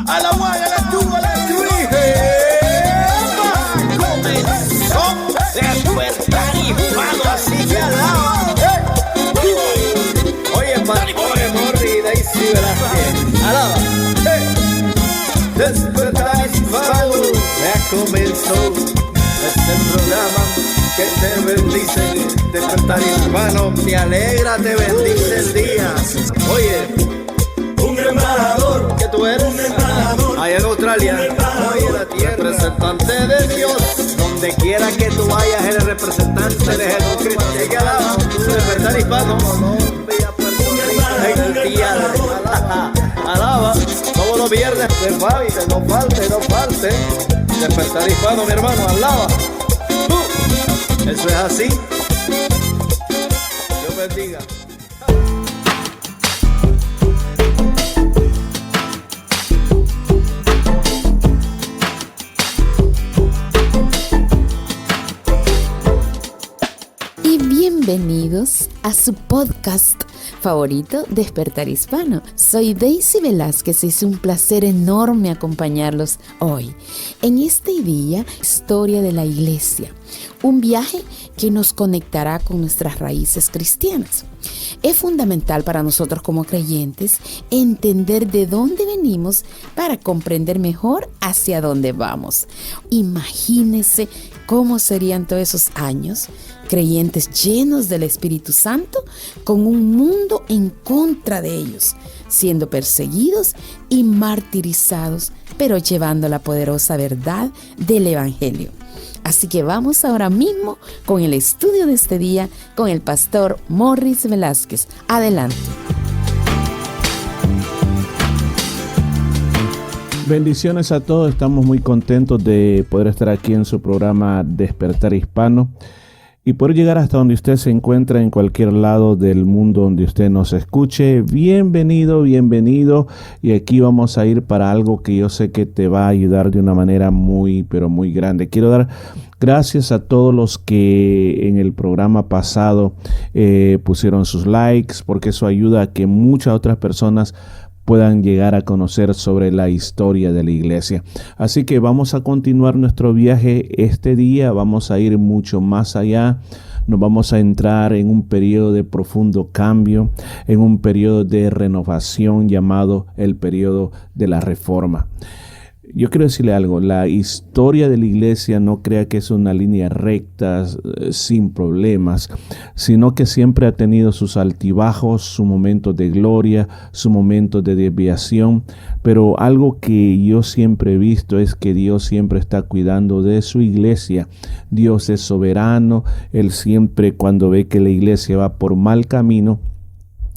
A la one, a la two, a la three. Comenzó Despertar Hispano, así que alaba. Oye, Martínez, Morri, Daisy Velázquez, alaba. Despertar Hispano, ya comenzó este programa que te bendice. Despertar Hispano, te alegra, te bendice el día. Oye, un embajador, ¿qué tú eres? un embajador, Allá en Australia, hoy en la tierra, representante de Dios. Donde quiera que tú vayas, eres representante de Jesucristo. Así que alaba, Despertar Hispano, Colombia, Puerto Rico, Haití, alaba, todos los viernes de Fabi, no falte. Despertar Hispano, mi hermano, alaba. Eso es así. Dios bendiga. Bienvenidos a su podcast favorito, Despertar Hispano. Soy Daisy Velázquez y es un placer enorme acompañarlos hoy en este día, historia de la iglesia, un viaje que nos conectará con nuestras raíces cristianas. Es fundamental para nosotros como creyentes entender de dónde venimos para comprender mejor hacia dónde vamos. Imagínense cómo serían todos esos años creyentes llenos del Espíritu Santo con un mundo en contra de ellos, siendo perseguidos y martirizados, pero llevando la poderosa verdad del Evangelio. Así que vamos ahora mismo con el estudio de este día con el pastor Morris Velázquez. Adelante. Bendiciones a todos, estamos muy contentos de poder estar aquí en su programa Despertar Hispano y poder llegar hasta donde usted se encuentra en cualquier lado del mundo donde usted nos escuche. Bienvenido. Y aquí vamos a ir para algo que yo sé que te va a ayudar de una manera muy, pero muy grande. Quiero dar gracias a todos los que en el programa pasado pusieron sus likes, porque eso ayuda a que muchas otras personas puedan llegar a conocer sobre la historia de la iglesia. Así que vamos a continuar nuestro viaje este día, vamos a ir mucho más allá, nos vamos a entrar en un periodo de profundo cambio, en un periodo de renovación llamado el periodo de la Reforma. Yo quiero decirle algo, la historia de la iglesia no crea que es una línea recta, sin problemas, sino que siempre ha tenido sus altibajos, sus momentos de gloria, sus momentos de desviación, pero algo que yo siempre he visto es que Dios siempre está cuidando de su iglesia. Dios es soberano, Él siempre cuando ve que la iglesia va por mal camino.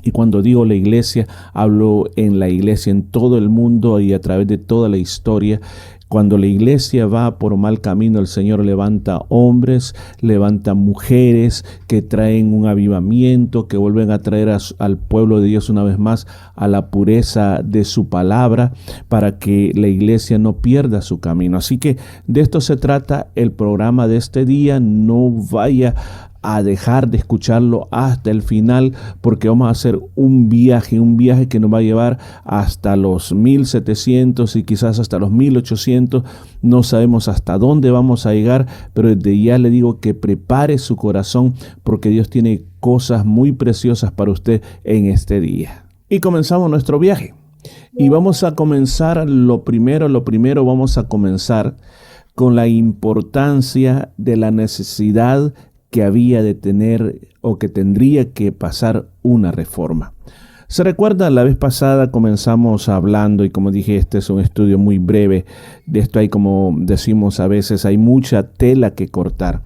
Y cuando digo la iglesia, hablo en la iglesia en todo el mundo y a través de toda la historia. Cuando la iglesia va por mal camino, el Señor levanta hombres, levanta mujeres que traen un avivamiento, que vuelven a traer al pueblo de Dios una vez más a la pureza de su palabra, para que la iglesia no pierda su camino. Así que de esto se trata el programa de este día. No vaya a dejar de escucharlo hasta el final, porque vamos a hacer un viaje que nos va a llevar hasta los 1700 y quizás hasta los 1800. No sabemos hasta dónde vamos a llegar, pero desde ya le digo que prepare su corazón, porque Dios tiene cosas muy preciosas para usted en este día. Y comenzamos nuestro viaje. Y vamos a comenzar lo primero vamos a comenzar con la importancia de la necesidad que había de tener o que tendría que pasar una reforma. ¿Se recuerda? La vez pasada comenzamos hablando, y como dije, este es un estudio muy breve. De esto hay, como decimos a veces, hay mucha tela que cortar.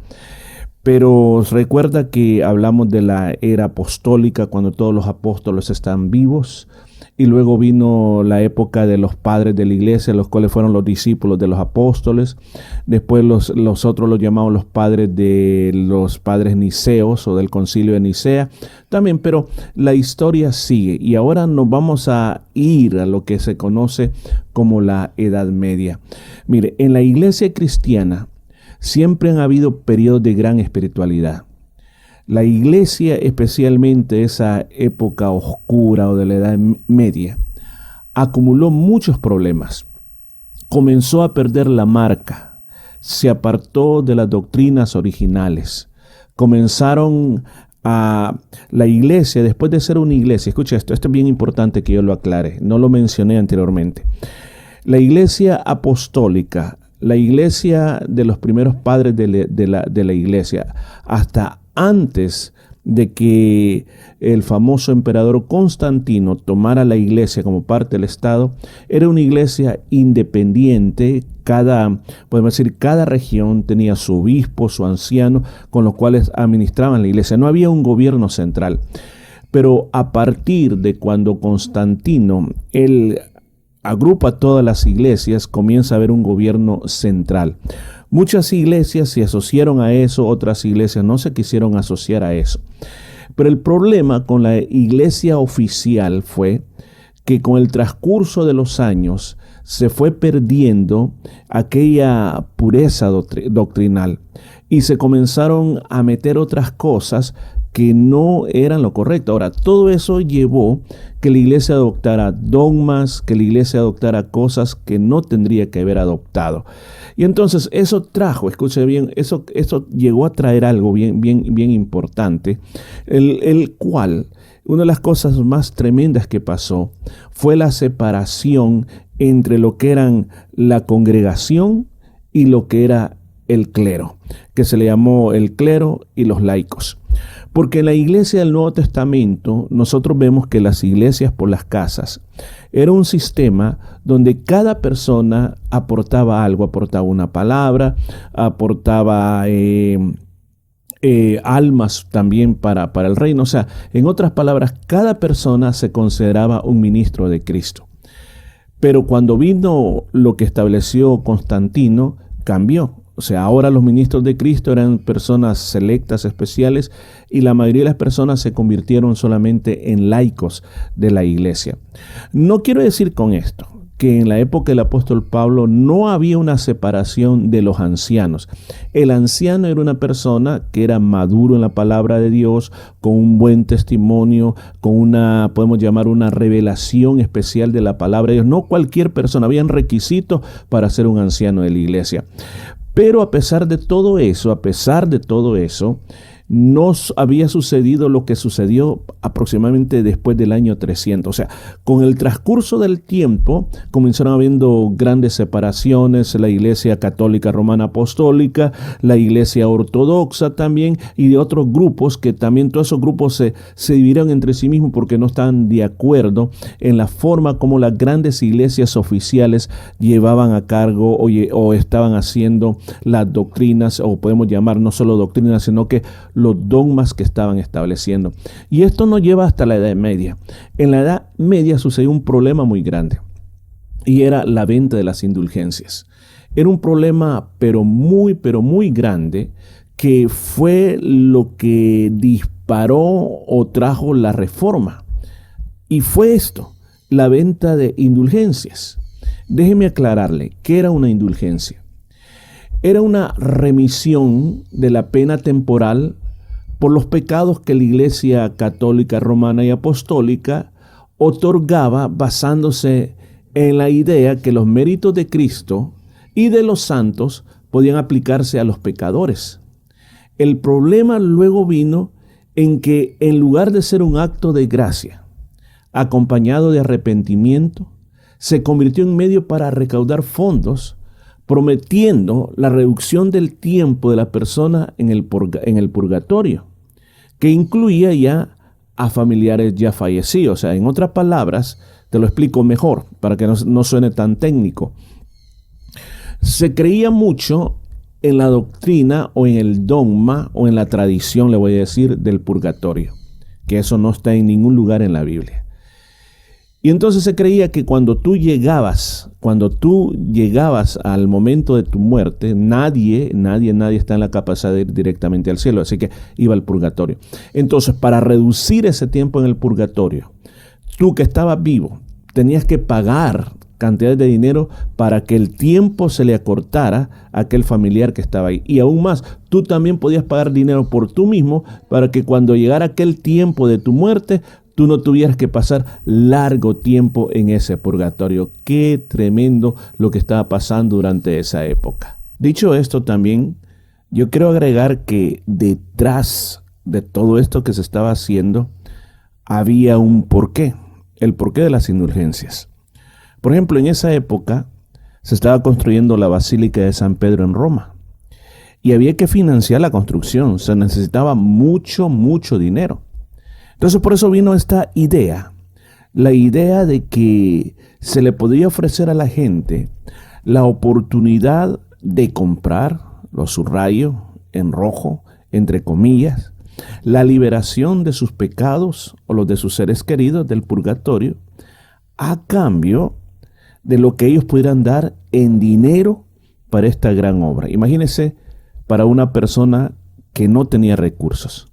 Pero recuerda que hablamos de la era apostólica, cuando todos los apóstoles están vivos. Y luego vino la época de los padres de la iglesia, los cuales fueron los discípulos de los apóstoles. Después los otros los llamamos los padres niceos o del concilio de Nicea también, pero la historia sigue. Y ahora nos vamos a ir a lo que se conoce como la Edad Media. Mire, en la iglesia cristiana siempre han habido periodos de gran espiritualidad. La iglesia, especialmente esa época oscura o de la Edad Media, acumuló muchos problemas. comenzó a perder la marca, se apartó de las doctrinas originales. Comenzaron a la iglesia, después de ser una iglesia, escucha esto es bien importante que yo lo aclare, no lo mencioné anteriormente. La iglesia apostólica, la iglesia de los primeros padres de la iglesia, hasta antes de que el famoso emperador Constantino tomara la iglesia como parte del Estado, era una iglesia independiente. Podemos decir, cada región tenía su obispo, su anciano, con los cuales administraban la iglesia. No había un gobierno central. Pero a partir de cuando Constantino, él agrupa todas las iglesias, comienza a haber un gobierno central. Muchas iglesias se asociaron a eso, otras iglesias no se quisieron asociar a eso. Pero el problema con la iglesia oficial fue que con el transcurso de los años se fue perdiendo aquella pureza doctrinal y se comenzaron a meter otras cosas que no eran lo correcto. Ahora, todo eso llevó que la iglesia adoptara dogmas, que la iglesia adoptara cosas que no tendría que haber adoptado. Y entonces eso trajo, escuche bien, eso llegó a traer algo bien importante, el cual, una de las cosas más tremendas que pasó fue la separación entre lo que eran la congregación y lo que era el clero, que se le llamó el clero y los laicos. Porque en la iglesia del Nuevo Testamento nosotros vemos que las iglesias por las casas era un sistema donde cada persona aportaba algo, aportaba una palabra, aportaba almas también para el reino. O sea, en otras palabras, cada persona se consideraba un ministro de Cristo. Pero cuando vino lo que estableció Constantino, cambió. O sea, ahora los ministros de Cristo eran personas selectas, especiales, y la mayoría de las personas se convirtieron solamente en laicos de la iglesia. No quiero decir con esto que en la época del apóstol Pablo no había una separación de los ancianos. El anciano era una persona que era maduro en la palabra de Dios, con un buen testimonio, con una, podemos llamar, una revelación especial de la palabra de Dios. No cualquier persona, habían requisitos para ser un anciano de la iglesia. Pero a pesar de todo eso, no había sucedido lo que sucedió aproximadamente después del año 300. O sea, con el transcurso del tiempo comenzaron habiendo grandes separaciones, la iglesia católica romana apostólica, la iglesia ortodoxa también, y de otros grupos que también todos esos grupos se dividieron entre sí mismos porque no estaban de acuerdo en la forma como las grandes iglesias oficiales llevaban a cargo o estaban haciendo las doctrinas, o podemos llamar no solo doctrinas, sino que los dogmas que estaban estableciendo. Y esto nos lleva hasta la Edad Media. En la Edad Media sucedió un problema muy grande, y era la venta de las indulgencias. Era un problema pero muy grande, que fue lo que disparó o trajo la reforma. Y fue esto, la venta de indulgencias. Déjeme aclararle, ¿qué era una indulgencia? Era una remisión de la pena temporal por los pecados que la Iglesia católica, romana y apostólica otorgaba basándose en la idea que los méritos de Cristo y de los santos podían aplicarse a los pecadores. El problema luego vino en que, en lugar de ser un acto de gracia acompañado de arrepentimiento, se convirtió en medio para recaudar fondos, prometiendo la reducción del tiempo de la persona en el purgatorio, que incluía ya a familiares ya fallecidos. O sea, en otras palabras, te lo explico mejor para que no suene tan técnico. Se creía mucho en la doctrina o en el dogma o en la tradición, le voy a decir, del purgatorio, que eso no está en ningún lugar en la Biblia. Y entonces se creía que cuando tú llegabas al momento de tu muerte, nadie está en la capacidad de ir directamente al cielo, así que iba al purgatorio. Entonces, para reducir ese tiempo en el purgatorio, tú que estabas vivo, tenías que pagar cantidades de dinero para que el tiempo se le acortara a aquel familiar que estaba ahí. Y aún más, tú también podías pagar dinero por tú mismo para que cuando llegara aquel tiempo de tu muerte, tú no tuvieras que pasar largo tiempo en ese purgatorio. Qué tremendo lo que estaba pasando durante esa época. Dicho esto también, yo quiero agregar que detrás de todo esto que se estaba haciendo, había un porqué, el porqué de las indulgencias. Por ejemplo, en esa época se estaba construyendo la Basílica de San Pedro en Roma y había que financiar la construcción, se necesitaba mucho dinero. Entonces por eso vino esta idea, la idea de que se le podía ofrecer a la gente la oportunidad de comprar, lo subrayo en rojo, entre comillas, la liberación de sus pecados o los de sus seres queridos del purgatorio a cambio de lo que ellos pudieran dar en dinero para esta gran obra. Imagínense para una persona que no tenía recursos.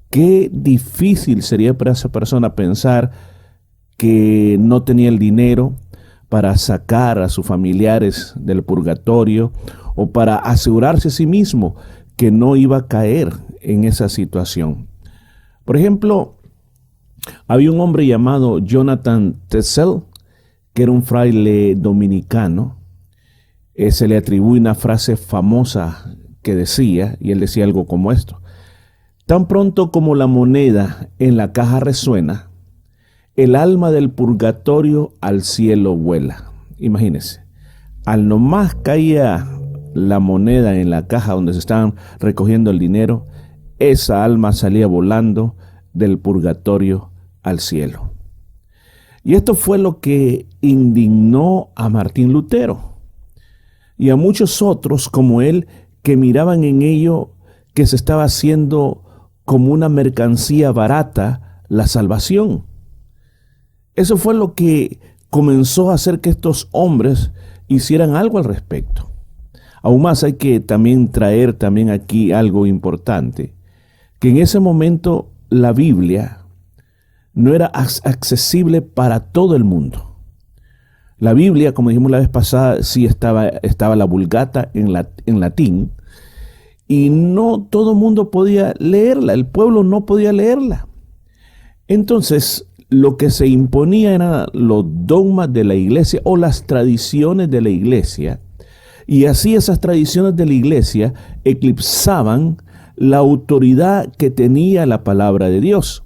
Qué difícil sería para esa persona pensar que no tenía el dinero para sacar a sus familiares del purgatorio o para asegurarse a sí mismo que no iba a caer en esa situación. Por ejemplo, había un hombre llamado Jonathan Tetzel, que era un fraile dominicano. Se le atribuye una frase famosa que decía, y él decía algo como esto: tan pronto como la moneda en la caja resuena, el alma del purgatorio al cielo vuela. Imagínense, al nomás caía la moneda en la caja donde se estaban recogiendo el dinero, esa alma salía volando del purgatorio al cielo. Y esto fue lo que indignó a Martín Lutero y a muchos otros como él, que miraban en ello que se estaba haciendo como una mercancía barata la salvación. Eso fue lo que comenzó a hacer que estos hombres hicieran algo al respecto. Aún más hay que también traer también aquí algo importante, que en ese momento la Biblia no era accesible para todo el mundo. La Biblia, como dijimos la vez pasada, sí estaba la Vulgata en latín, y no todo el mundo podía leerla, el pueblo no podía leerla. Entonces, lo que se imponía eran los dogmas de la iglesia o las tradiciones de la iglesia, y así esas tradiciones de la iglesia eclipsaban la autoridad que tenía la palabra de Dios.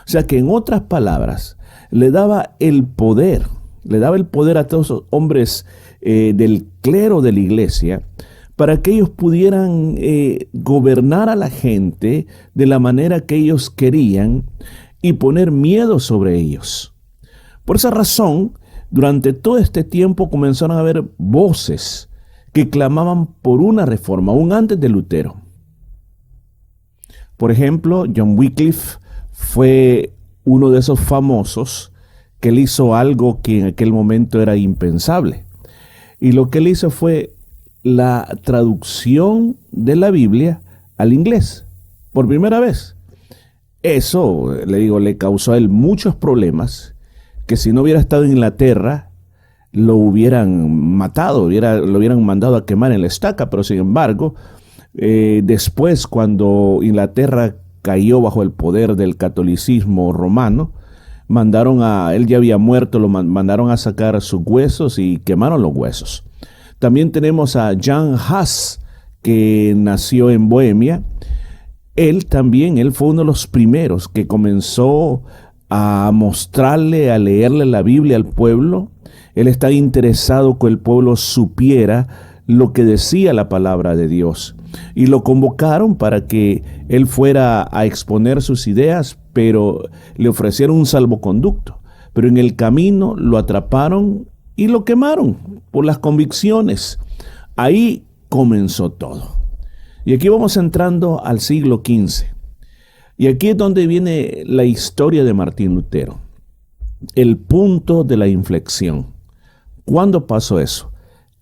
O sea que, en otras palabras, le daba el poder a todos los hombres del clero de la iglesia para que ellos pudieran gobernar a la gente de la manera que ellos querían y poner miedo sobre ellos. Por esa razón, durante todo este tiempo comenzaron a haber voces que clamaban por una reforma, aún antes de Lutero. Por ejemplo, John Wycliffe fue uno de esos famosos que él hizo algo que en aquel momento era impensable. Y lo que él hizo fue la traducción de la Biblia al inglés, por primera vez. Eso, le causó a él muchos problemas, que si no hubiera estado en Inglaterra, lo hubieran matado, lo hubieran mandado a quemar en la estaca. Pero sin embargo, después, cuando Inglaterra cayó bajo el poder del catolicismo romano, él ya había muerto, lo mandaron a sacar sus huesos y quemaron los huesos. También tenemos a Jan Hus, que nació en Bohemia. Él fue uno de los primeros que comenzó a mostrarle, a leerle la Biblia al pueblo. Él estaba interesado que el pueblo supiera lo que decía la palabra de Dios. Y lo convocaron para que él fuera a exponer sus ideas, pero le ofrecieron un salvoconducto. Pero en el camino lo atraparon y lo quemaron por las convicciones. Ahí comenzó todo. Y aquí vamos entrando al siglo XV. Y aquí es donde viene la historia de Martín Lutero. El punto de la inflexión. ¿Cuándo pasó eso?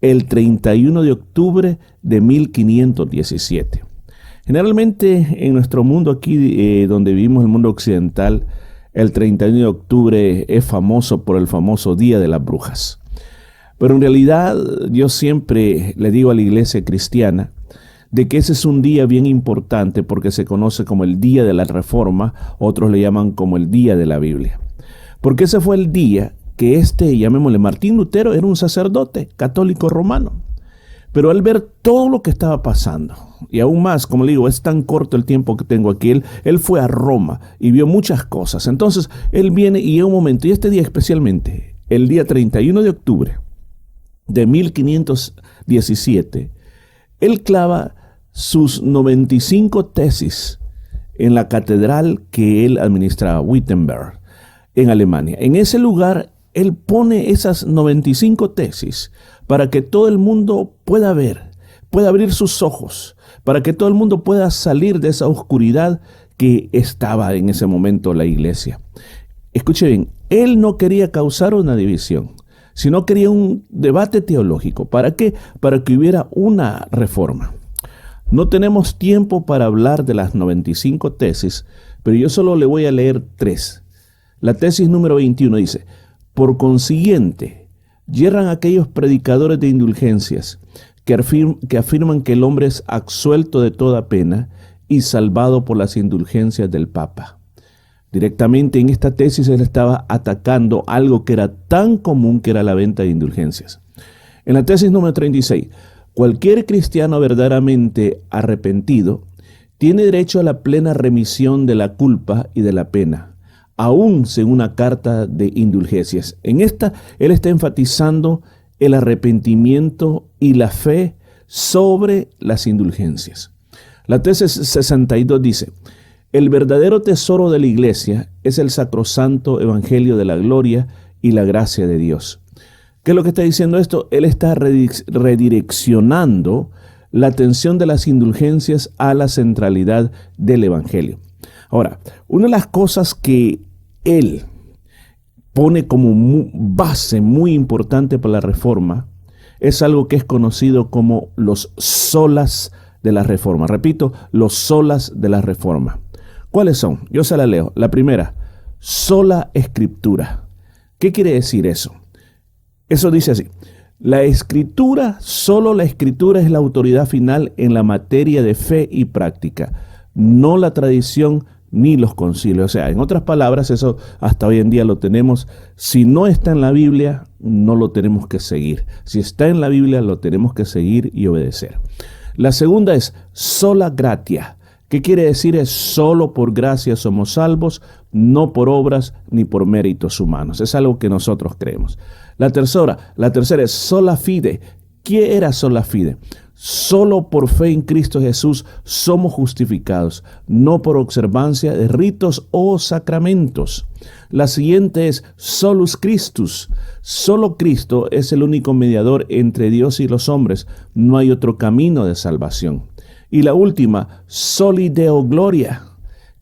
El 31 de octubre de 1517. Generalmente en nuestro mundo aquí, donde vivimos, el mundo occidental, el 31 de octubre es famoso por el famoso Día de las Brujas. Pero en realidad yo siempre le digo a la iglesia cristiana de que ese es un día bien importante porque se conoce como el Día de la Reforma, otros le llaman como el Día de la Biblia. Porque ese fue el día que llamémosle Martín Lutero, era un sacerdote católico romano. Pero al ver todo lo que estaba pasando, y aún más, como le digo, es tan corto el tiempo que tengo aquí, él fue a Roma y vio muchas cosas. Entonces, él viene y en un momento, y este día especialmente, el día 31 de octubre de 1517, él clava sus 95 tesis en la catedral que él administraba, Wittenberg, en Alemania. En ese lugar, él pone esas 95 tesis para que todo el mundo pueda ver, pueda abrir sus ojos, para que todo el mundo pueda salir de esa oscuridad que estaba en ese momento la iglesia. Escuche bien, él no quería causar una división, sino quería un debate teológico. ¿Para qué? Para que hubiera una reforma. No tenemos tiempo para hablar de las 95 tesis, pero yo solo le voy a leer 3. La tesis número 21 dice: por consiguiente, yerran aquellos predicadores de indulgencias que afirman que el hombre es absuelto de toda pena y salvado por las indulgencias del Papa. Directamente en esta tesis él estaba atacando algo que era tan común, que era la venta de indulgencias. En la tesis número 36, cualquier cristiano verdaderamente arrepentido tiene derecho a la plena remisión de la culpa y de la pena, aún según una carta de indulgencias. En esta, él está enfatizando el arrepentimiento y la fe sobre las indulgencias. La tesis 62 dice: el verdadero tesoro de la iglesia es el sacrosanto evangelio de la gloria y la gracia de Dios. ¿Qué es lo que está diciendo esto? Él está redireccionando la atención de las indulgencias a la centralidad del evangelio. Ahora, una de las cosas que él pone como base muy importante para la reforma es algo que es conocido como los solas de la reforma. Repito, los solas de la reforma. ¿Cuáles son? Yo se la leo. La primera, sola escritura. ¿Qué quiere decir eso? Eso dice así: la escritura, solo la escritura es la autoridad final en la materia de fe y práctica, no la tradición ni los concilios. O sea, en otras palabras, eso hasta hoy en día lo tenemos. Si no está en la Biblia, no lo tenemos que seguir. Si está en la Biblia, lo tenemos que seguir y obedecer. La segunda es sola gratia. ¿Qué quiere decir? Es solo por gracia somos salvos, no por obras ni por méritos humanos. Es algo que nosotros creemos. La tercera es sola fide. ¿Qué era sola fide? Solo por fe en Cristo Jesús somos justificados, no por observancia de ritos o sacramentos. La siguiente es solus Christus. Solo Cristo es el único mediador entre Dios y los hombres. No hay otro camino de salvación. Y la última, soli Deo gloria.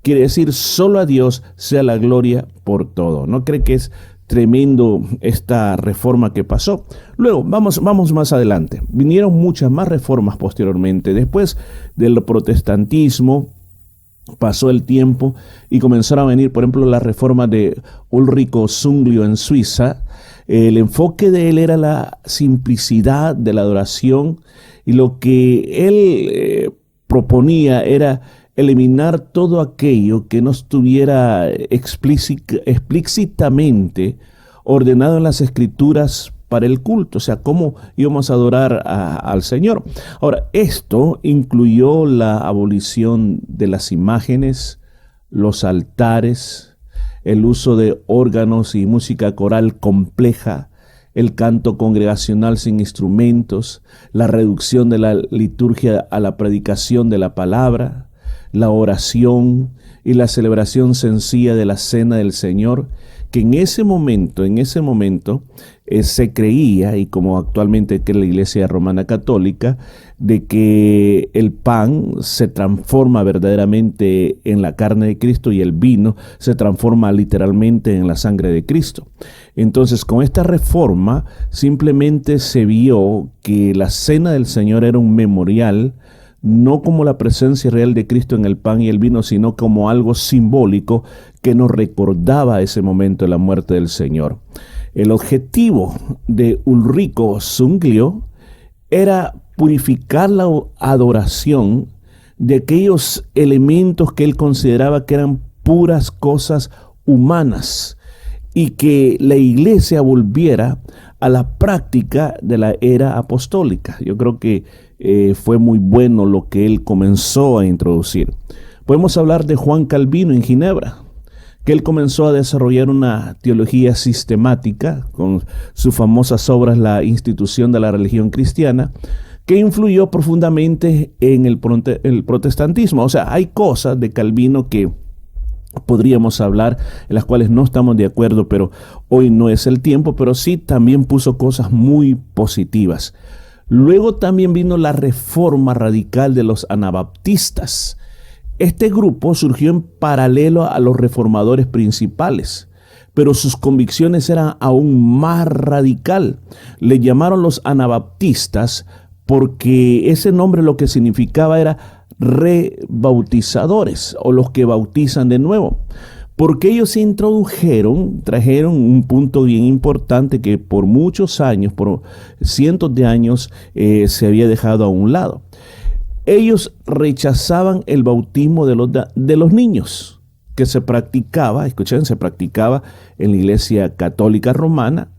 Quiere decir, solo a Dios sea la gloria por todo. ¿No cree que es tremendo esta reforma que pasó? Luego, vamos más adelante. Vinieron muchas más reformas posteriormente. Después del protestantismo, pasó el tiempo y comenzaron a venir, por ejemplo, la reforma de Ulrico Zwinglio en Suiza. El enfoque de él era la simplicidad de la adoración, y lo que él proponía era eliminar todo aquello que no estuviera explícitamente ordenado en las Escrituras para el culto, o sea, cómo íbamos a adorar al Señor. Ahora, esto incluyó la abolición de las imágenes, los altares, el uso de órganos y música coral compleja, el canto congregacional sin instrumentos, la reducción de la liturgia a la predicación de la palabra, la oración y la celebración sencilla de la cena del Señor, que en ese momento se creía, y como actualmente cree la Iglesia Romana Católica, de que el pan se transforma verdaderamente en la carne de Cristo y el vino se transforma literalmente en la sangre de Cristo. Entonces, con esta reforma simplemente se vio que la cena del Señor era un memorial, no como la presencia real de Cristo en el pan y el vino, sino como algo simbólico que nos recordaba ese momento de la muerte del Señor. El objetivo de Ulrico Zwinglio era purificar la adoración de aquellos elementos que él consideraba que eran puras cosas humanas, y que la iglesia volviera a la práctica de la era apostólica. Yo creo que fue muy bueno lo que él comenzó a introducir. Podemos hablar de Juan Calvino en Ginebra, que él comenzó a desarrollar una teología sistemática con sus famosas obras La institución de la religión cristiana, que influyó profundamente en el protestantismo. O sea, hay cosas de Calvino que podríamos hablar, en las cuales no estamos de acuerdo, pero hoy no es el tiempo, pero sí también puso cosas muy positivas. Luego también vino la reforma radical de los anabaptistas. Este grupo surgió en paralelo a los reformadores principales, pero sus convicciones eran aún más radical. Le llamaron los anabaptistas porque ese nombre lo que significaba era rebautizadores, o los que bautizan de nuevo, porque ellos trajeron un punto bien importante que por muchos años, por cientos de años, se había dejado a un lado. Ellos rechazaban el bautismo de los niños, que se practicaba, escuchen, se practicaba en la Iglesia Católica Romana.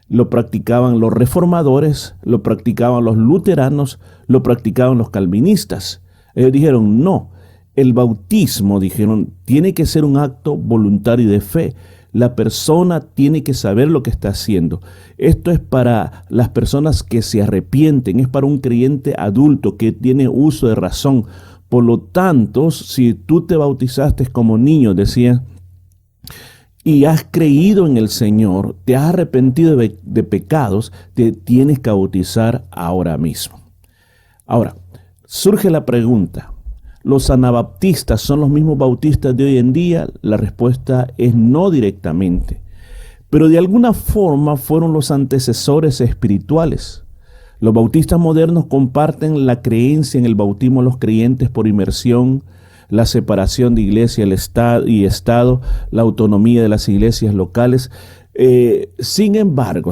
Lo practicaban los reformadores, lo practicaban los luteranos, lo practicaban los calvinistas. Ellos dijeron, no, el bautismo, dijeron, tiene que ser un acto voluntario de fe. La persona tiene que saber lo que está haciendo. Esto es para las personas que se arrepienten, es para un creyente adulto que tiene uso de razón. Por lo tanto, si tú te bautizaste como niño, decía, y has creído en el Señor, te has arrepentido de pecados, te tienes que bautizar ahora mismo. Ahora, surge la pregunta, ¿los anabaptistas son los mismos bautistas de hoy en día? La respuesta es no directamente, pero de alguna forma fueron los antecesores espirituales. Los bautistas modernos comparten la creencia en el bautismo de los creyentes por inmersión, la separación de iglesia y Estado, la autonomía de las iglesias locales. Sin embargo,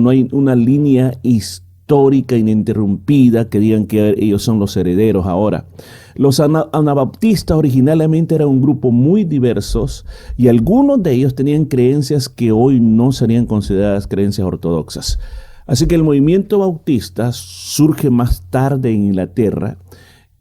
no hay una línea histórica ininterrumpida que digan que ellos son los herederos ahora. Los anabaptistas originalmente eran un grupo muy diversos y algunos de ellos tenían creencias que hoy no serían consideradas creencias ortodoxas. Así que el movimiento bautista surge más tarde en Inglaterra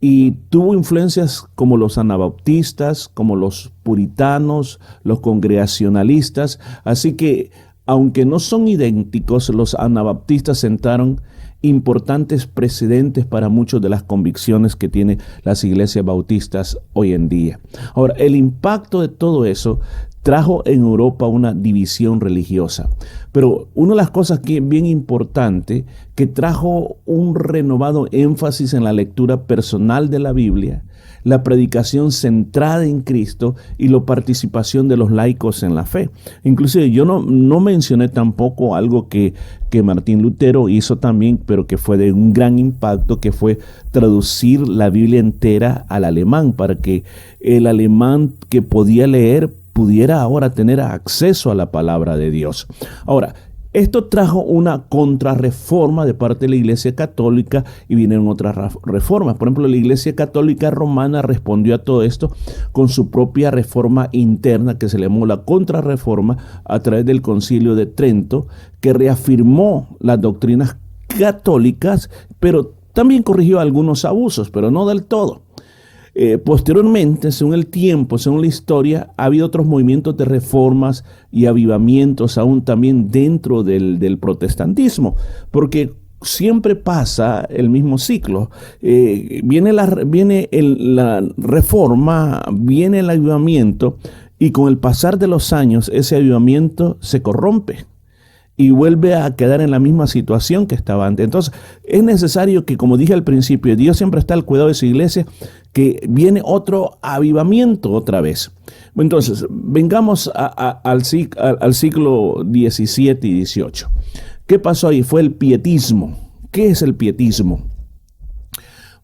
y tuvo influencias como los anabaptistas, como los puritanos, los congregacionalistas. Así que, aunque no son idénticos, los anabaptistas sentaron importantes precedentes para muchas de las convicciones que tienen las iglesias bautistas hoy en día. Ahora, el impacto de todo eso trajo en Europa una división religiosa. Pero una de las cosas que es bien importante, que trajo un renovado énfasis en la lectura personal de la Biblia, la predicación centrada en Cristo y la participación de los laicos en la fe. Inclusive yo no mencioné tampoco algo que Martín Lutero hizo también, pero que fue de un gran impacto, que fue traducir la Biblia entera al alemán, para que el alemán que podía leer pudiera ahora tener acceso a la palabra de Dios. Ahora, esto trajo una contrarreforma de parte de la Iglesia Católica y vienen otras reformas. Por ejemplo, la Iglesia Católica Romana respondió a todo esto con su propia reforma interna, que se le llamó la Contrarreforma, a través del Concilio de Trento, que reafirmó las doctrinas católicas, pero también corrigió algunos abusos, pero no del todo. Posteriormente, según el tiempo, según la historia, ha habido otros movimientos de reformas y avivamientos aún también dentro del protestantismo, porque siempre pasa el mismo ciclo. Viene la reforma, viene el avivamiento, y con el pasar de los años ese avivamiento se corrompe y vuelve a quedar en la misma situación que estaba antes. Entonces, es necesario que, como dije al principio, Dios siempre está al cuidado de su iglesia, que viene otro avivamiento otra vez. Entonces, vengamos al siglo XVII y XVIII. ¿Qué pasó ahí? Fue el pietismo. ¿Qué es el pietismo?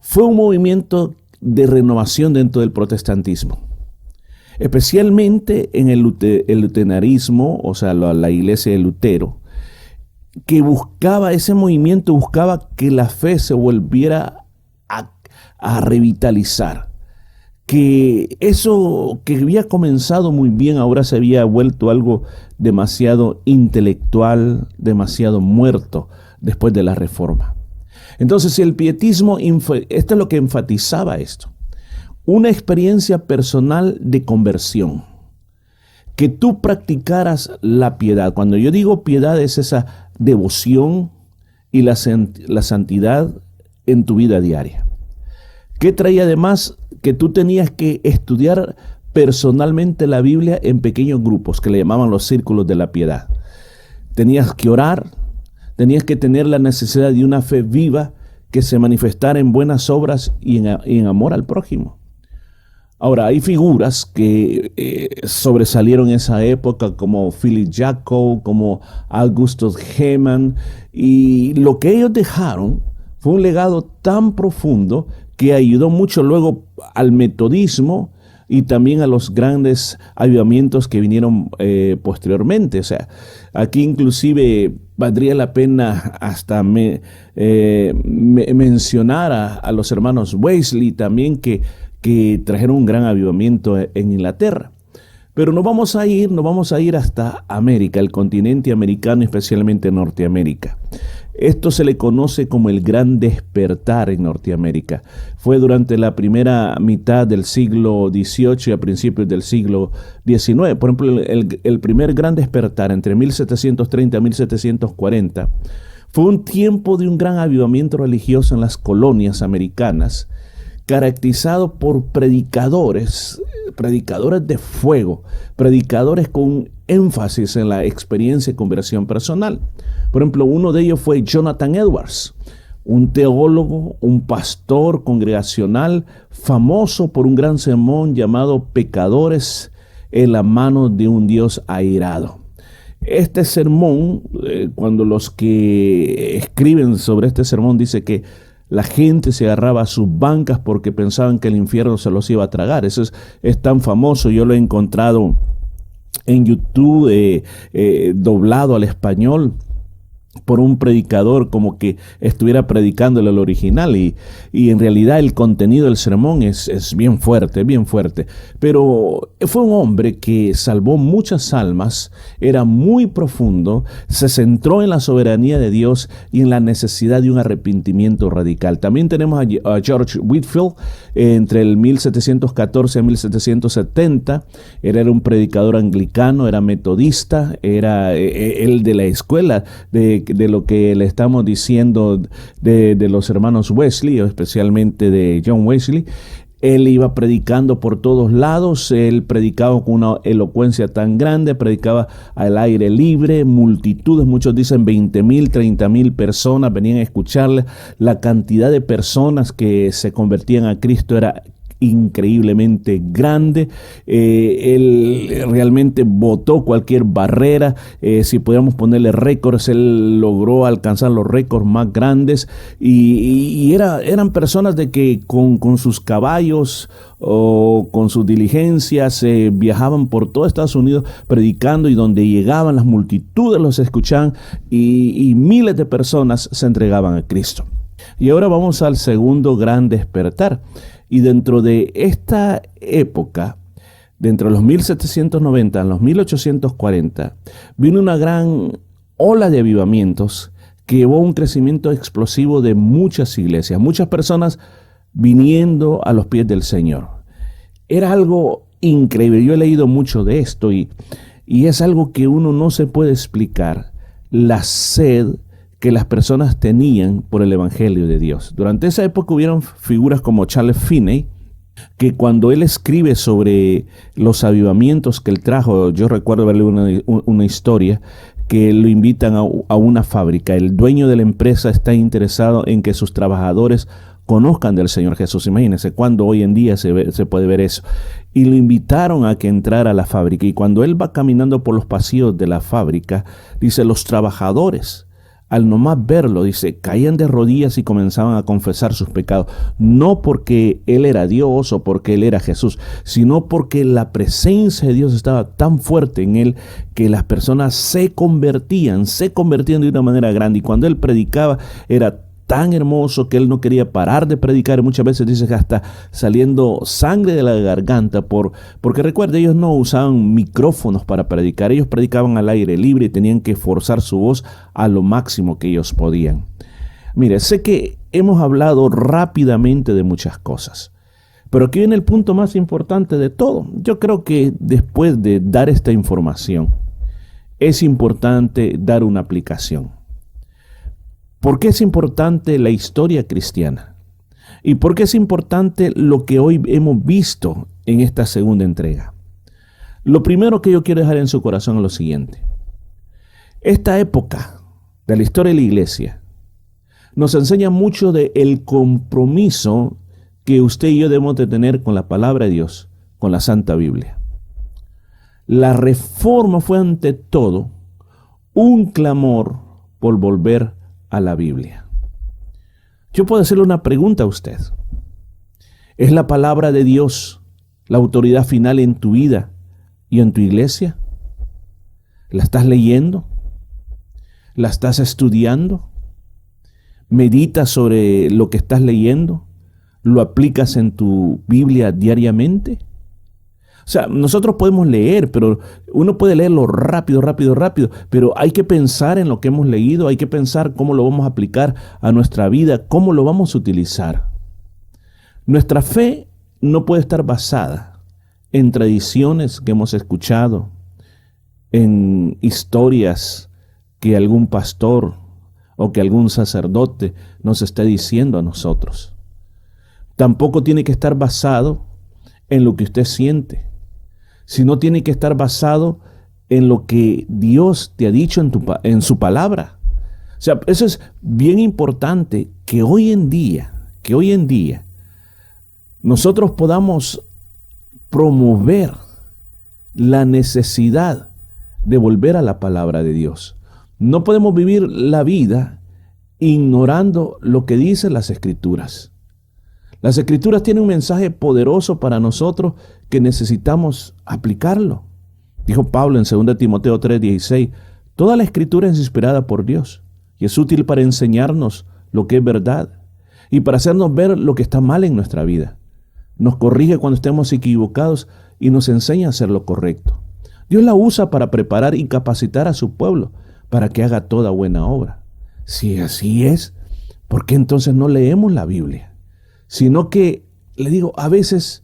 Fue un movimiento de renovación dentro del protestantismo, especialmente en el luteranismo, o sea, la iglesia de Lutero. que buscaba, ese movimiento buscaba que la fe se volviera a revitalizar. Que eso que había comenzado muy bien ahora se había vuelto algo demasiado intelectual, demasiado muerto después de la Reforma. Entonces el pietismo, esto es lo que enfatizaba esto, una experiencia personal de conversión, que tú practicaras la piedad. Cuando yo digo piedad es esa devoción y la santidad en tu vida diaria. ¿Qué traía además? Que tú tenías que estudiar personalmente la Biblia en pequeños grupos, que le llamaban los círculos de la piedad. Tenías que orar, tenías que tener la necesidad de una fe viva que se manifestara en buenas obras y en amor al prójimo. Ahora, hay figuras que sobresalieron en esa época, como Philip Jacob, como Augustus Heman, y lo que ellos dejaron fue un legado tan profundo que ayudó mucho luego al metodismo y también a los grandes avivamientos que vinieron posteriormente. O sea, aquí inclusive valdría la pena hasta mencionar a los hermanos Wesley también, que trajeron un gran avivamiento en Inglaterra. Pero nos vamos a ir hasta América, el continente americano, especialmente Norteamérica. Esto se le conoce como el Gran Despertar en Norteamérica. Fue durante la primera mitad del siglo XVIII y a principios del siglo XIX. Por ejemplo, el primer Gran Despertar entre 1730 y 1740 fue un tiempo de un gran avivamiento religioso en las colonias americanas, caracterizado por predicadores de fuego, predicadores con énfasis en la experiencia y conversión personal. Por ejemplo, uno de ellos fue Jonathan Edwards, un teólogo, un pastor congregacional famoso por un gran sermón llamado Pecadores en la mano de un Dios airado. Este sermón, cuando los que escriben sobre este sermón dice que la gente se agarraba a sus bancas porque pensaban que el infierno se los iba a tragar. Eso es tan famoso. Yo lo he encontrado en YouTube doblado al español por un predicador, como que estuviera predicándole el original, y en realidad el contenido del sermón es bien fuerte, pero fue un hombre que salvó muchas almas, era muy profundo, se centró en la soberanía de Dios y en la necesidad de un arrepentimiento radical. También tenemos a George Whitefield, entre el 1714 y 1770, era un predicador anglicano, era metodista, era el de la escuela de lo que le estamos diciendo de los hermanos Wesley, o especialmente de John Wesley. Él iba predicando por todos lados, él predicaba con una elocuencia tan grande, predicaba al aire libre, multitudes, muchos dicen 20,000, 30,000 personas venían a escucharle. La cantidad de personas que se convertían a Cristo era increíblemente grande. Él realmente botó cualquier barrera. Si pudiéramos ponerle récords, él logró alcanzar los récords más grandes, y eran personas de que con sus caballos o con sus diligencias viajaban por todo Estados Unidos predicando, y donde llegaban las multitudes los escuchaban, y miles de personas se entregaban a Cristo. Y ahora vamos al segundo gran despertar. Y dentro de esta época, dentro de los 1790 a los 1840, vino una gran ola de avivamientos que llevó a un crecimiento explosivo de muchas iglesias, muchas personas viniendo a los pies del Señor. Era algo increíble. Yo he leído mucho de esto y es algo que uno no se puede explicar, la sed que las personas tenían por el Evangelio de Dios. Durante esa época hubieron figuras como Charles Finney, que cuando él escribe sobre los avivamientos que él trajo, yo recuerdo verle una historia que lo invitan a una fábrica. El dueño de la empresa está interesado en que sus trabajadores conozcan del Señor Jesús. Imagínense cuando hoy en día se puede ver eso. Y lo invitaron a que entrara a la fábrica. Y cuando él va caminando por los pasillos de la fábrica, dice, los trabajadores al nomás verlo, dice, caían de rodillas y comenzaban a confesar sus pecados. No porque Él era Dios o porque Él era Jesús, sino porque la presencia de Dios estaba tan fuerte en Él que las personas se convertían de una manera grande. Y cuando Él predicaba era tan hermoso que Él no quería parar de predicar. Y muchas veces dice que hasta saliendo sangre de la garganta, porque recuerde, ellos no usaban micrófonos para predicar, ellos predicaban al aire libre y tenían que forzar su voz a lo máximo que ellos podían. Mire, sé que hemos hablado rápidamente de muchas cosas, pero aquí viene el punto más importante de todo. Yo creo que después de dar esta información, es importante dar una aplicación. ¿Por qué es importante la historia cristiana? ¿Y por qué es importante lo que hoy hemos visto en esta segunda entrega? Lo primero que yo quiero dejar en su corazón es lo siguiente. Esta época de la historia de la iglesia nos enseña mucho del compromiso que usted y yo debemos de tener con la palabra de Dios, con la Santa Biblia. La reforma fue ante todo un clamor por volver a la Biblia. Yo puedo hacerle una pregunta a usted. ¿Es la palabra de Dios la autoridad final en tu vida y en tu iglesia? ¿La estás leyendo? ¿La estás estudiando? ¿Meditas sobre lo que estás leyendo? ¿Lo aplicas en tu Biblia diariamente? O sea, nosotros podemos leer, pero uno puede leerlo rápido, pero hay que pensar en lo que hemos leído, hay que pensar cómo lo vamos a aplicar a nuestra vida, cómo lo vamos a utilizar. Nuestra fe no puede estar basada en tradiciones que hemos escuchado, en historias que algún pastor o que algún sacerdote nos esté diciendo a nosotros. Tampoco tiene que estar basado en lo que usted siente, sino tiene que estar basado en lo que Dios te ha dicho en su palabra. O sea, eso es bien importante, que hoy en día nosotros podamos promover la necesidad de volver a la palabra de Dios. No podemos vivir la vida ignorando lo que dicen las Escrituras. Las Escrituras tienen un mensaje poderoso para nosotros que necesitamos aplicarlo. Dijo Pablo en 2 Timoteo 3:16, toda la Escritura es inspirada por Dios y es útil para enseñarnos lo que es verdad y para hacernos ver lo que está mal en nuestra vida. Nos corrige cuando estemos equivocados y nos enseña a hacer lo correcto. Dios la usa para preparar y capacitar a su pueblo para que haga toda buena obra. Si así es, ¿por qué entonces no leemos la Biblia? Sino que, le digo, a veces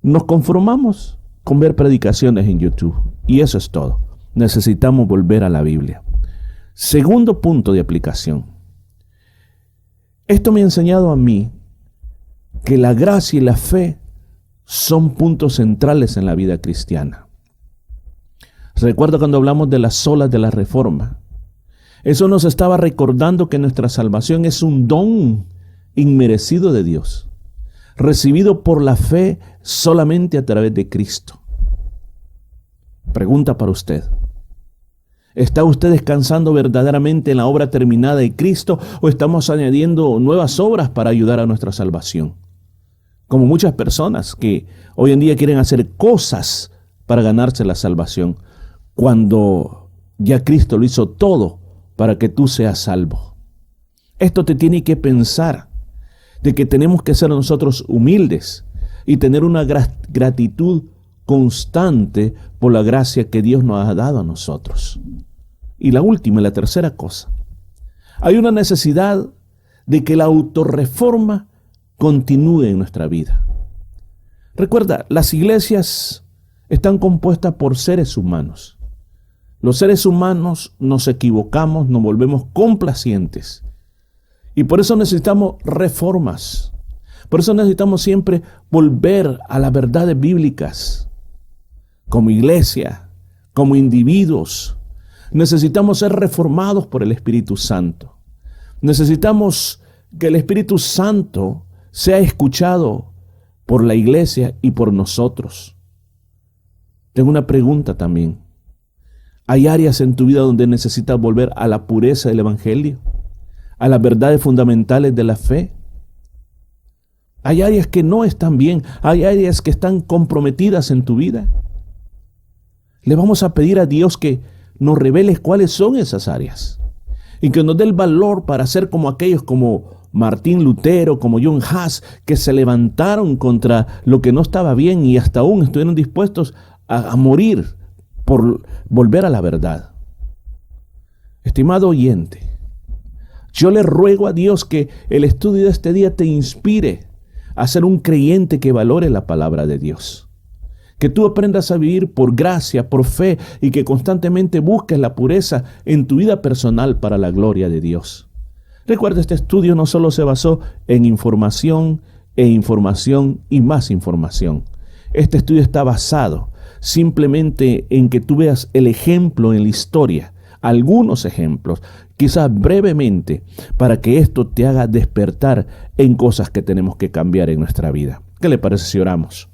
nos conformamos con ver predicaciones en YouTube. Y eso es todo. Necesitamos volver a la Biblia. Segundo punto de aplicación. Esto me ha enseñado a mí que la gracia y la fe son puntos centrales en la vida cristiana. Recuerdo cuando hablamos de las olas de la Reforma. Eso nos estaba recordando que nuestra salvación es un don inmerecido de Dios, recibido por la fe solamente a través de Cristo. Pregunta para usted. ¿Está usted descansando verdaderamente en la obra terminada de Cristo o estamos añadiendo nuevas obras para ayudar a nuestra salvación? Como muchas personas que hoy en día quieren hacer cosas para ganarse la salvación, cuando ya Cristo lo hizo todo para que tú seas salvo. Esto te tiene que pensar de que tenemos que ser nosotros humildes y tener una gratitud constante por la gracia que Dios nos ha dado a nosotros. Y la última y la tercera cosa. Hay una necesidad de que la autorreforma continúe en nuestra vida. Recuerda, las iglesias están compuestas por seres humanos. Los seres humanos nos equivocamos, nos volvemos complacientes. Y por eso necesitamos reformas. Por eso necesitamos siempre volver a las verdades bíblicas. Como iglesia, como individuos, necesitamos ser reformados por el Espíritu Santo. Necesitamos que el Espíritu Santo sea escuchado por la iglesia y por nosotros. Tengo una pregunta también. Hay áreas en tu vida donde necesitas volver a la pureza del Evangelio, a las verdades fundamentales de la fe. Hay áreas que no están bien, hay áreas que están comprometidas en tu vida. Le vamos a pedir a Dios que nos revele cuáles son esas áreas y que nos dé el valor para ser como aquellos como Martín Lutero, como John Huss, que se levantaron contra lo que no estaba bien y hasta aún estuvieron dispuestos a morir por volver a la verdad. Estimado oyente, yo le ruego a Dios que el estudio de este día te inspire a ser un creyente que valore la palabra de Dios. Que tú aprendas a vivir por gracia, por fe, y que constantemente busques la pureza en tu vida personal para la gloria de Dios. Recuerda, este estudio no solo se basó en información y más información. Este estudio está basado simplemente en que tú veas el ejemplo en la historia, algunos ejemplos, quizás brevemente, para que esto te haga despertar en cosas que tenemos que cambiar en nuestra vida. ¿Qué le parece si oramos?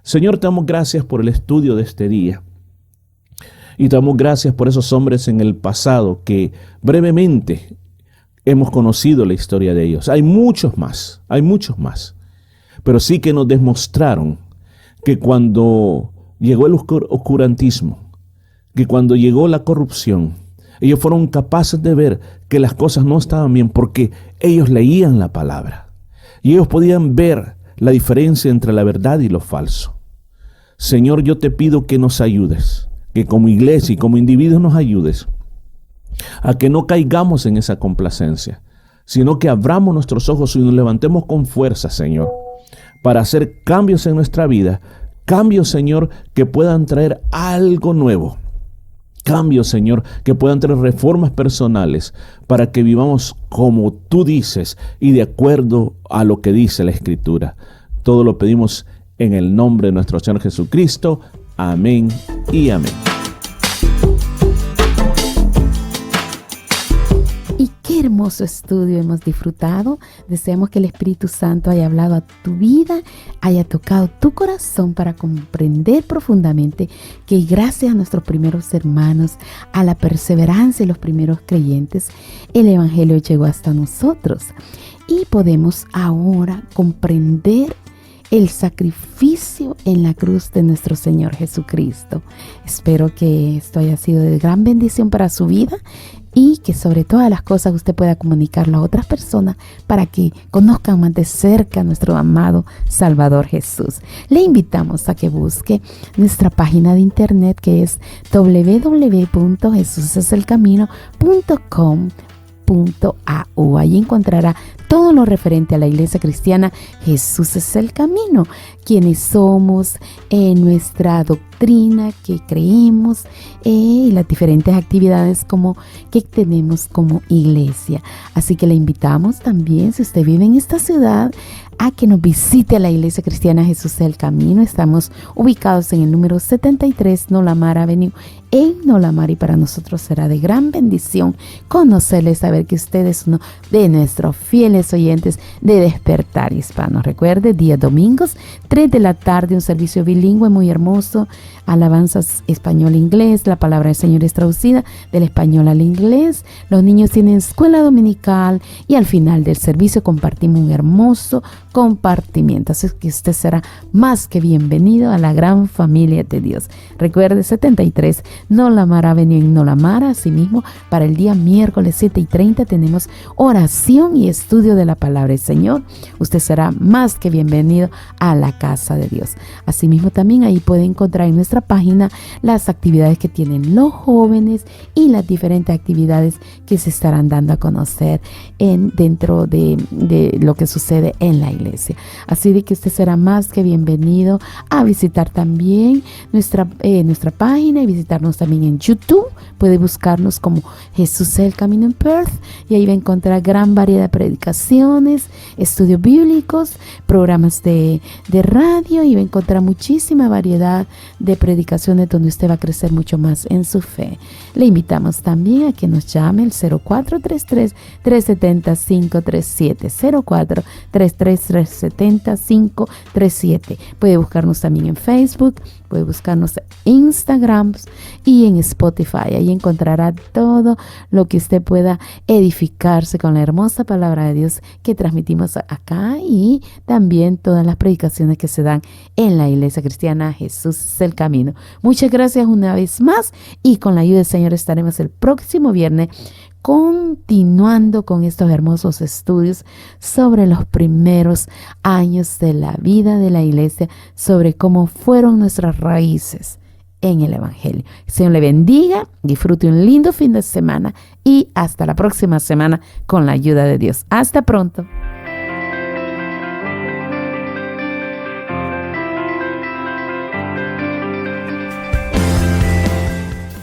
Señor, te damos gracias por el estudio de este día. Y te damos gracias por esos hombres en el pasado que brevemente hemos conocido la historia de ellos. Hay muchos más. Pero sí que nos demostraron que cuando llegó el oscurantismo, que cuando llegó la corrupción, ellos fueron capaces de ver que las cosas no estaban bien porque ellos leían la palabra. Y ellos podían ver la diferencia entre la verdad y lo falso. Señor, yo te pido que nos ayudes, que como iglesia y como individuos nos ayudes a que no caigamos en esa complacencia, sino que abramos nuestros ojos y nos levantemos con fuerza, Señor, para hacer cambios en nuestra vida, cambios, Señor, que puedan traer algo nuevo, cambios, Señor, que puedan traer reformas personales para que vivamos como tú dices y de acuerdo a lo que dice la Escritura. Todo lo pedimos en el nombre de nuestro Señor Jesucristo. Amén y amén. Y qué hermoso estudio hemos disfrutado. Deseamos que el Espíritu Santo haya hablado a tu vida, haya tocado tu corazón para comprender profundamente que gracias a nuestros primeros hermanos, a la perseverancia de los primeros creyentes, el Evangelio llegó hasta nosotros y podemos ahora comprender el sacrificio en la cruz de nuestro Señor Jesucristo. Espero que esto haya sido de gran bendición para su vida y que sobre todas las cosas usted pueda comunicarlo a otras personas para que conozcan más de cerca a nuestro amado Salvador Jesús. Le invitamos a que busque nuestra página de internet, que es www.jesuseselcamino.com.au. Allí encontrará todo lo referente a la iglesia cristiana Jesús es el Camino, quienes somos, nuestra doctrina que creemos y las diferentes actividades que tenemos como iglesia. Así que le invitamos también, si usted vive en esta ciudad, a que nos visite a la iglesia cristiana Jesús es el Camino. Estamos ubicados en el número 73 Nolamar Avenue en Nolamar, y para nosotros será de gran bendición conocerle, saber que usted es uno de nuestros fieles oyentes de Despertar Hispano. Recuerde, día domingos, 3 de la tarde, un servicio bilingüe muy hermoso, alabanzas español-inglés, la palabra del Señor es traducida del español al inglés, los niños tienen escuela dominical y al final del servicio compartimos un hermoso compartimiento. Así que usted será más que bienvenido a la gran familia de Dios. Recuerde, 73 Nolamar Avenue en Nolamar. Asimismo, para el día miércoles 7:30 tenemos oración y estudio de la palabra del Señor. Usted será más que bienvenido a la casa de Dios. Asimismo, también ahí puede encontrar en nuestra página las actividades que tienen los jóvenes y las diferentes actividades que se estarán dando a conocer dentro de lo que sucede en la iglesia. Así de que usted será más que bienvenido a visitar también nuestra página y visitarnos también en YouTube. Puede buscarnos como Jesús es el Camino en Perth y ahí va a encontrar gran variedad de predicaciones, estudios bíblicos, programas de radio, y va a encontrar muchísima variedad de predicaciones donde usted va a crecer mucho más en su fe. Le invitamos también a que nos llame el 0433-370-537, 0433 370-537. Puede buscarnos también en Facebook, puede buscarnos en Instagram y en Spotify. Ahí encontrará todo lo que usted pueda edificarse con la hermosa palabra de Dios que transmitimos acá, y también todas las predicaciones que se dan en la Iglesia Cristiana Jesús es el Camino. Muchas gracias una vez más, y con la ayuda del Señor estaremos el próximo viernes continuando con estos hermosos estudios sobre los primeros años de la vida de la iglesia, sobre cómo fueron nuestras raíces en el Evangelio. El Señor le bendiga, disfrute un lindo fin de semana y hasta la próxima semana con la ayuda de Dios. Hasta pronto.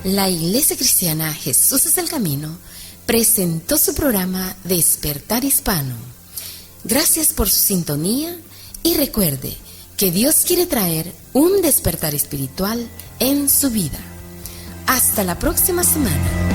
La Iglesia Cristiana Jesús es el Camino presentó su programa Despertar Hispano. Gracias por su sintonía y recuerde que Dios quiere traer un despertar espiritual en su vida. Hasta la próxima semana.